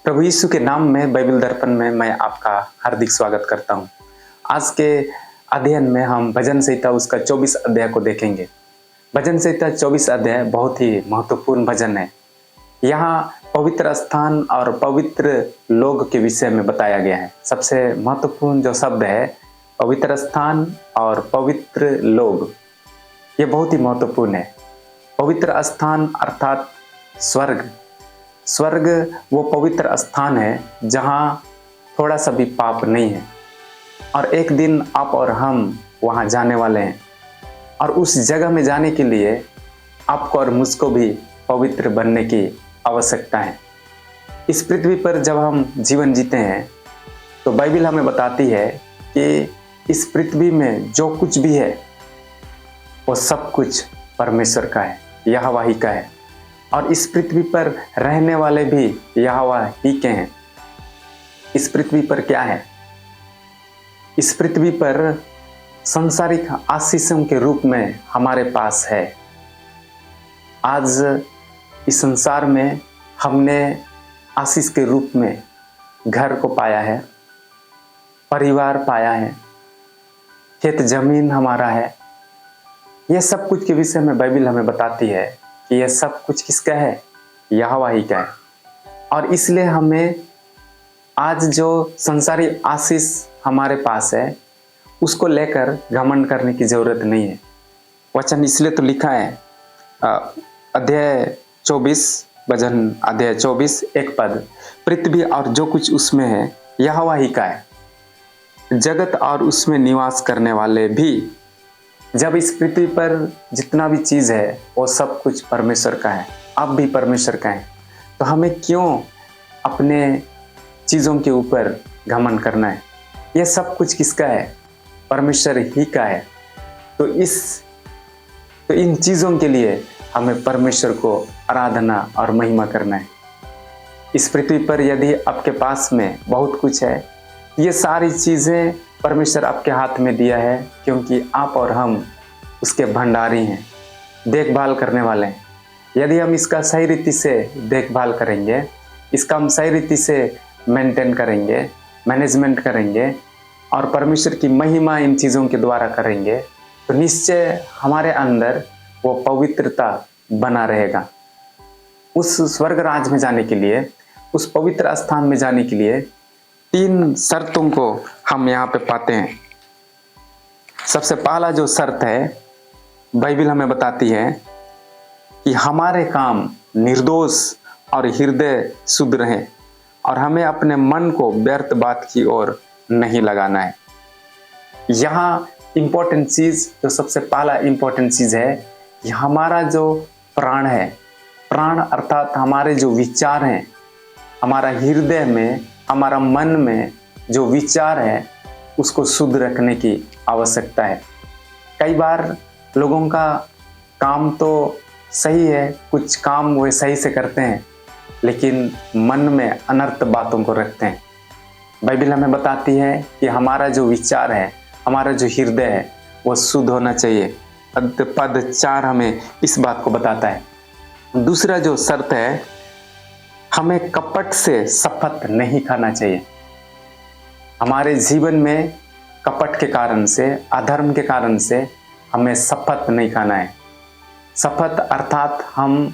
प्रभु यीशु के नाम में बाइबल दर्पण में मैं आपका हार्दिक स्वागत करता हूं। आज के अध्ययन में हम भजन संहिता उसका 24 अध्याय को देखेंगे। भजन संहिता 24 अध्याय बहुत ही महत्वपूर्ण भजन है। यहाँ पवित्र स्थान और पवित्र लोग के विषय में बताया गया है। सबसे महत्वपूर्ण जो शब्द है पवित्र स्थान और पवित्र लोग, ये बहुत ही महत्वपूर्ण है। पवित्र स्थान अर्थात स्वर्ग। स्वर्ग वो पवित्र स्थान है जहाँ थोड़ा सा भी पाप नहीं है, और एक दिन आप और हम वहाँ जाने वाले हैं। और उस जगह में जाने के लिए आपको और मुझको भी पवित्र बनने की आवश्यकता है। इस पृथ्वी पर जब हम जीवन जीते हैं तो बाइबल हमें बताती है कि इस पृथ्वी में जो कुछ भी है वो सब कुछ परमेश्वर का है, यहोवा ही का है। और इस पृथ्वी पर रहने वाले भी यहोवा ही के हैं। इस पृथ्वी पर क्या है? इस पृथ्वी पर सांसारिक आशीषों के रूप में हमारे पास है। आज इस संसार में हमने आशीष के रूप में घर को पाया है, परिवार पाया है, खेत जमीन हमारा है। यह सब कुछ के विषय में बाइबल हमें बताती है कि यह सब कुछ किसका है? यहोवा ही का है। और इसलिए हमें आज जो संसारी आशीष हमारे पास है उसको लेकर घमंड करने की जरूरत नहीं है। वचन इसलिए तो लिखा है अध्याय 24 भजन अध्याय 24 एक पद, पृथ्वी और जो कुछ उसमें है यहोवा ही का है, जगत और उसमें निवास करने वाले भी। जब इस पृथ्वी पर जितना भी चीज़ है वो सब कुछ परमेश्वर का है, आप भी परमेश्वर का है, तो हमें क्यों अपने चीज़ों के ऊपर घमंड करना है? ये सब कुछ किसका है? परमेश्वर ही का है। तो इन चीज़ों के लिए हमें परमेश्वर को आराधना और महिमा करना है। इस पृथ्वी पर यदि आपके पास में बहुत कुछ है, ये सारी चीज़ें परमेश्वर आपके हाथ में दिया है, क्योंकि आप और हम उसके भंडारी हैं, देखभाल करने वाले हैं। यदि हम इसका सही रीति से देखभाल करेंगे, इसका हम सही रीति से मेंटेन करेंगे, मैनेजमेंट करेंगे और परमेश्वर की महिमा इन चीज़ों के द्वारा करेंगे, तो निश्चय हमारे अंदर वो पवित्रता बना रहेगा। उस स्वर्ग राज में जाने के लिए, उस पवित्र स्थान में जाने के लिए 3 शर्तों को हम यहाँ पे पाते हैं। सबसे पहला जो शर्त है बाइबल हमें बताती है कि हमारे काम निर्दोष और हृदय शुद्ध रहे, और हमें अपने मन को व्यर्थ बात की ओर नहीं लगाना है। यहाँ इम्पोर्टेंट चीज़, जो सबसे पहला इम्पोर्टेंट चीज़ है कि हमारा जो प्राण है, प्राण अर्थात हमारे जो विचार हैं, हमारा हृदय में, हमारा मन में जो विचार है उसको शुद्ध रखने की आवश्यकता है। कई बार लोगों का काम तो सही है, कुछ काम वे सही से करते हैं, लेकिन मन में अनर्थ बातों को रखते हैं। बाइबल हमें बताती है कि हमारा जो विचार है, हमारा जो हृदय है वो शुद्ध होना चाहिए। पद 4 हमें इस बात को बताता है। दूसरा जो शर्त है, हमें कपट से शपथ नहीं खाना चाहिए। हमारे जीवन में कपट के कारण से, अधर्म के कारण से हमें शपथ नहीं खाना है। शपथ अर्थात हम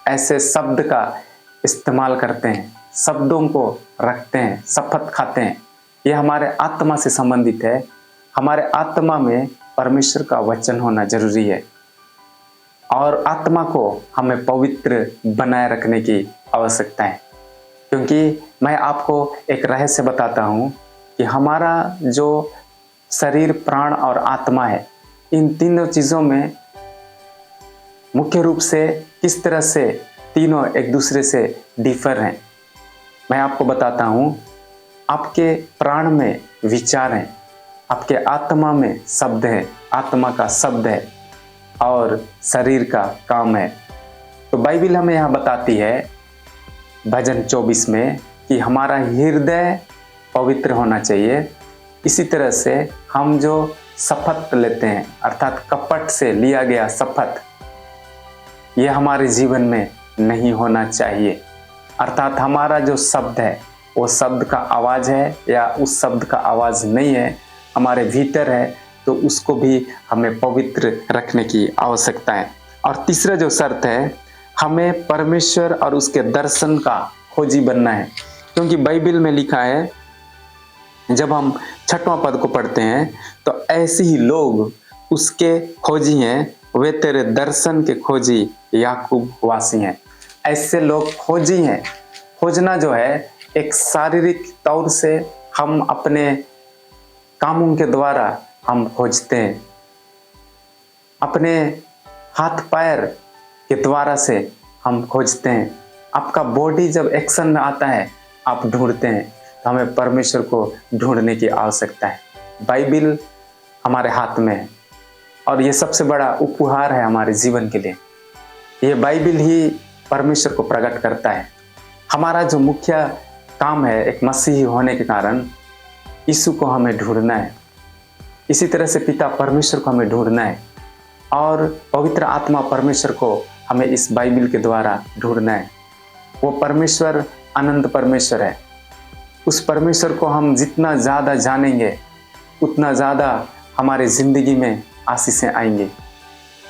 ऐसे शब्द का इस्तेमाल करते हैं, शब्दों को रखते हैं, शपथ खाते हैं। ये हमारे आत्मा से संबंधित है। हमारे आत्मा में परमेश्वर का वचन होना जरूरी है, और आत्मा को हमें पवित्र बनाए रखने की आवश्यकता है। क्योंकि मैं आपको एक रहस्य बताता हूँ कि हमारा जो शरीर, प्राण और आत्मा है, इन तीनों चीज़ों में मुख्य रूप से किस तरह से तीनों एक दूसरे से डिफर हैं, मैं आपको बताता हूँ। आपके प्राण में विचार हैं, आपके आत्मा में शब्द है, आत्मा का शब्द है, और शरीर का काम है। तो बाइबल हमें यहाँ बताती है भजन 24 में कि हमारा हृदय पवित्र होना चाहिए। इसी तरह से हम जो शपथ लेते हैं, अर्थात कपट से लिया गया शपथ, ये हमारे जीवन में नहीं होना चाहिए। अर्थात हमारा जो शब्द है वो शब्द का आवाज़ है या उस शब्द का आवाज़ नहीं है, हमारे भीतर है, तो उसको भी हमें पवित्र रखने की आवश्यकता है। और तीसरा जो शर्त है, हमें परमेश्वर और उसके दर्शन का खोजी बनना है, क्योंकि बाइबल में लिखा है, जब हम 6वां पद को पढ़ते हैं तो ऐसे ही लोग उसके खोजी हैं, वे तेरे दर्शन के खोजी याकूब वासी हैं। ऐसे लोग खोजी हैं। खोजना जो है एक शारीरिक तौर से हम अपने कामों के द्वारा हम खोजते हैं, अपने हाथ पैर के द्वारा से हम खोजते हैं। आपका बॉडी जब एक्शन में आता है आप ढूंढते हैं, तो हमें परमेश्वर को ढूंढने की आवश्यकता है। बाइबल हमारे हाथ में है और ये सबसे बड़ा उपहार है हमारे जीवन के लिए। ये बाइबल ही परमेश्वर को प्रकट करता है। हमारा जो मुख्य काम है एक मसीही होने के कारण यीशु को हमें ढूंढना है, इसी तरह से पिता परमेश्वर को हमें ढूंढना है और पवित्र आत्मा परमेश्वर को हमें इस बाइबल के द्वारा ढूंढना है। वो परमेश्वर अनंत परमेश्वर है। उस परमेश्वर को हम जितना ज़्यादा जानेंगे उतना ज़्यादा हमारे ज़िंदगी में आशीषें आएंगी।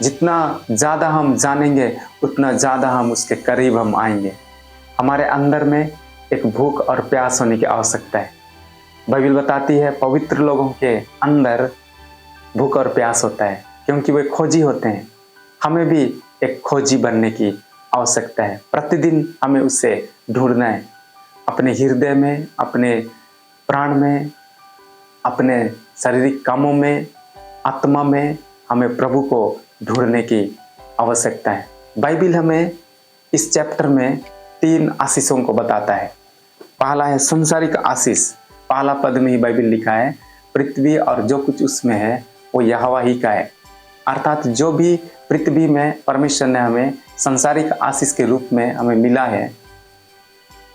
जितना ज़्यादा हम जानेंगे उतना ज़्यादा हम उसके करीब हम आएंगे। हमारे अंदर में एक भूख और प्यास होने की आवश्यकता है। बाइबल बताती है पवित्र लोगों के अंदर भूख और प्यास होता है, क्योंकि वे खोजी होते हैं। हमें भी एक खोजी बनने की आवश्यकता है। प्रतिदिन हमें उसे ढूंढना है, अपने हृदय में, अपने प्राण में, अपने शारीरिक कामों में, आत्मा में हमें प्रभु को ढूंढने की आवश्यकता है। बाइबल हमें इस चैप्टर में 3 आशीषों को बताता है। पहला है संसारिक आशीष। पहला पद में ही बाइबल लिखा है, पृथ्वी और जो कुछ उसमें है वो यहोवा ही का है। अर्थात जो भी पृथ्वी में परमेश्वर ने हमें संसारिक आशीष के रूप में हमें मिला है,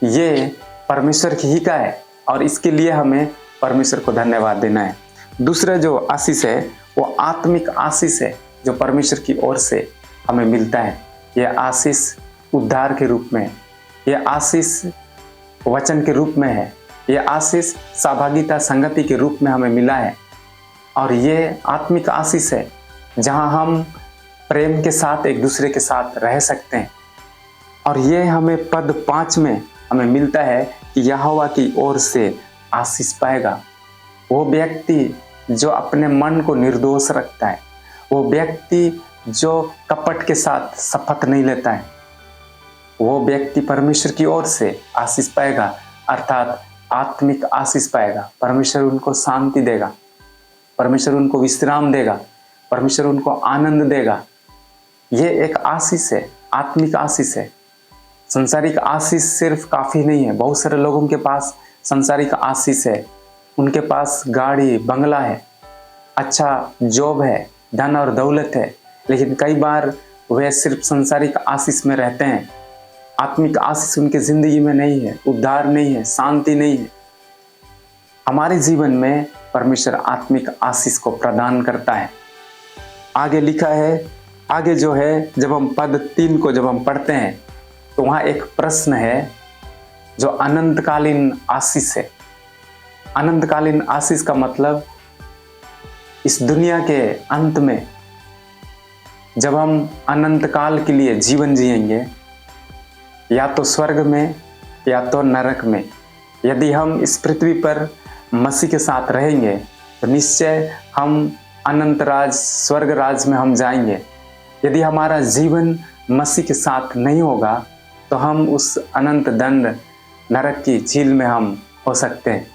ये परमेश्वर ही का है और इसके लिए हमें परमेश्वर को धन्यवाद देना है। दूसरा जो आशीष है वो आत्मिक आशीष है, जो परमेश्वर की ओर से हमें मिलता है। यह आशीष उद्धार के रूप में, यह आशीष वचन के रूप में है, यह आशीष सहभागिता संगति के रूप में हमें मिला है। और ये आत्मिक आशीष है जहाँ हम प्रेम के साथ एक दूसरे के साथ रह सकते हैं। और ये हमें पद 5 में हमें मिलता है कि यहोवा की ओर से आशीष पाएगा वो व्यक्ति जो अपने मन को निर्दोष रखता है, वो व्यक्ति जो कपट के साथ शपथ नहीं लेता है, वो व्यक्ति परमेश्वर की ओर से आशीष पाएगा, अर्थात आत्मिक आशीष पाएगा। परमेश्वर उनको शांति देगा, परमेश्वर उनको विश्राम देगा, परमेश्वर उनको आनंद देगा। ये एक आशीष है, आत्मिक आशीष है। संसारिक आशीष सिर्फ काफ़ी नहीं है। बहुत सारे लोगों के पास संसारिक आशीष है, उनके पास गाड़ी बंगला है, अच्छा जॉब है, धन और दौलत है, लेकिन कई बार वे सिर्फ संसारिक आशीष में रहते हैं। आत्मिक आशीष उनके ज़िंदगी में नहीं है, उद्धार नहीं है, शांति नहीं है। हमारे जीवन में परमेश्वर आत्मिक आशीष को प्रदान करता है। आगे लिखा है, आगे जो है जब हम पद 3 को जब हम पढ़ते हैं तो वहाँ एक प्रश्न है जो अनंतकालीन आशीष है। अनंतकालीन आशीष का मतलब इस दुनिया के अंत में जब हम अनंत काल के लिए जीवन जिएंगे, या तो स्वर्ग में या तो नरक में। यदि हम इस पृथ्वी पर मसीह के साथ रहेंगे तो निश्चय हम अनंत राज स्वर्ग राज में हम जाएंगे। यदि हमारा जीवन मसीह के साथ नहीं होगा तो हम उस अनंत दंड नरक की झील में हम हो सकते हैं।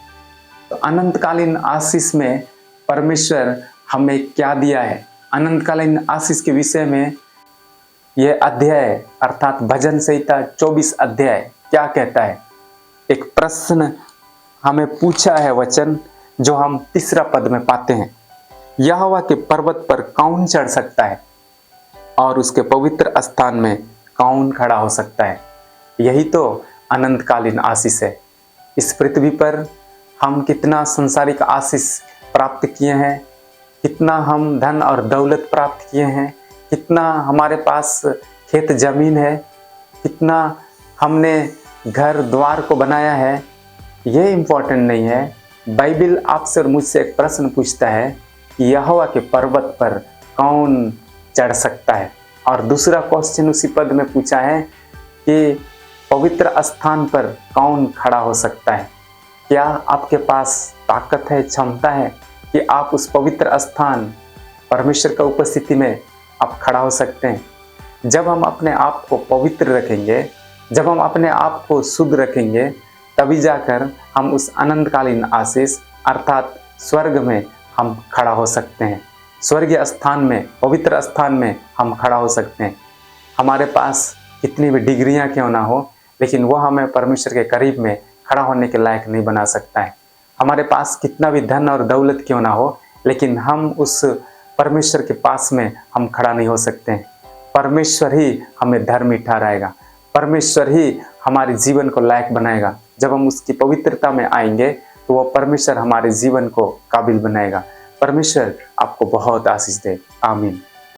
तो अनंतकालीन आशीष में परमेश्वर हमें क्या दिया है, अनंतकालीन आशीष के विषय में यह अध्याय अर्थात भजन संहिता 24 अध्याय क्या कहता है। एक प्रश्न हमें पूछा है वचन, जो हम 3 पद में पाते हैं। यहोवा के पर्वत पर कौन चढ़ सकता है और उसके पवित्र स्थान में कौन खड़ा हो सकता है। यही तो अनंतकालीन आशीष है। इस पृथ्वी पर हम कितना संसारिक आशीष प्राप्त किए हैं, कितना हम धन और दौलत प्राप्त किए हैं, कितना हमारे पास खेत जमीन है, कितना हमने घर द्वार को बनाया है, ये इम्पोर्टेंट नहीं है। बाइबिल आपसे और मुझसे एक प्रश्न पूछता है कि यहोवा के पर्वत पर कौन चढ़ सकता है। और दूसरा क्वेश्चन उसी पद में पूछा है कि पवित्र स्थान पर कौन खड़ा हो सकता है। क्या आपके पास ताकत है, क्षमता है कि आप उस पवित्र स्थान परमेश्वर की उपस्थिति में आप खड़ा हो सकते हैं? जब हम अपने आप को पवित्र रखेंगे, जब हम अपने आप को शुद्ध रखेंगे, तभी जाकर हम उस अनंतकालीन आशीष अर्थात स्वर्ग में हम खड़ा हो सकते हैं। स्वर्गीय स्थान में, पवित्र स्थान में हम खड़ा हो सकते हैं। हमारे पास कितनी भी डिग्रियां क्यों ना हो, लेकिन वो हमें परमेश्वर के करीब में खड़ा होने के लायक नहीं बना सकता है। हमारे पास कितना भी धन और दौलत क्यों ना हो, लेकिन हम उस परमेश्वर के पास में हम खड़ा नहीं हो सकते हैं। परमेश्वर ही हमें धर्मी ठहराएगा, परमेश्वर ही हमारे जीवन को लायक बनाएगा। जब हम उसकी पवित्रता में आएंगे तो वो परमेश्वर हमारे जीवन को काबिल बनाएगा। परमेश्वर आपको बहुत आशीष दे। आमीन।